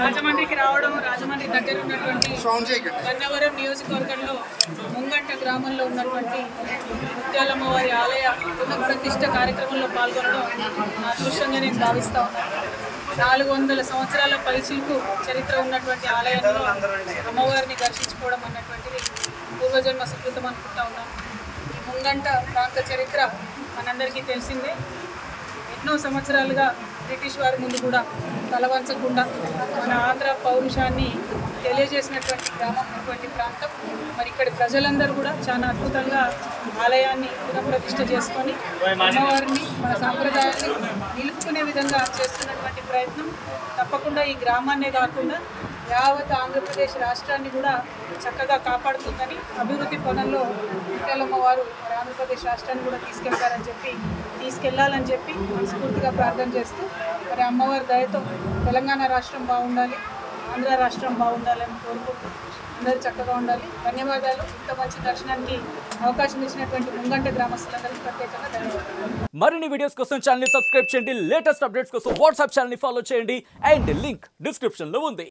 రాజమండ్రికి రావడం రాజమండ్రి దగ్గర ఉన్నటువంటి గన్నవరం నియోజకవర్గంలో ముంగంట గ్రామంలో ఉన్నటువంటి ముత్యాలమ్మవారి ఆలయ పునఃప్రతిష్ఠ కార్యక్రమంలో పాల్గొనడం నా అదృష్టంగా నేను భావిస్తా ఉన్నాను. 400 సంవత్సరాల పైచిలకు చరిత్ర ఉన్నటువంటి ఆలయంలో అమ్మవారిని దర్శించుకోవడం అన్నటువంటిది పూర్వజన్మ సుకృతం అనుకుంటా ఉన్నాను. ఈ ముంగంట ప్రాంత చరిత్ర మనందరికీ తెలిసిందే. ఎన్నో సంవత్సరాలుగా బ్రిటిష్ వారి ముందు కూడా తలవంచకుండా మన ఆంధ్ర పౌరుషాన్ని తెలియజేసినటువంటి గ్రామం అటువంటి ప్రాంతం. మరి ఇక్కడ ప్రజలందరూ కూడా చాలా అద్భుతంగా ఆలయాన్ని పునఃప్రతిష్ఠ చేసుకొని అమ్మవారిని మన సాంప్రదాయాన్ని నిలుపుకునే విధంగా చేస్తున్నటువంటి ప్రయత్నం తప్పకుండా ఈ గ్రామాన్నే కాకుండా యావత్ ఆంధ్రప్రదేశ్ రాష్ట్రాన్ని కూడా చక్కగా కాపాడుతుందని, అభివృద్ధి పనుల్లో ముత్యాలమ్మ వారు మరి ఆంధ్రప్రదేశ్ రాష్ట్రాన్ని కూడా తీసుకెళ్లాలని చెప్పి మనస్ఫూర్తిగా ప్రార్థన చేస్తూ మరి అమ్మవారి దయతో తెలంగాణ రాష్ట్రం బాగుండాలి, ఆంధ్ర రాష్ట్రం బాగుండాలని కోరుకుంటూ అందరూ చక్కగా ఉండాలి. ధన్యవాదాలు. ఇంత మంచి దర్శనానికి అవకాశం ఇచ్చినటువంటి ముంగంట గ్రామస్తులందరికీ ప్రత్యేకంగా ధన్యవాదాలు. మరిన్ని వీడియోస్ కోసం ఛానల్ ని సబ్స్క్రైబ్ చేయండి, లేటెస్ట్ అప్డేట్స్ కోసం వాట్సాప్ ఛానల్ ని ఫాలో చేయండి అండ్ లింక్ డిస్క్రిప్షన్ లో ఉంది.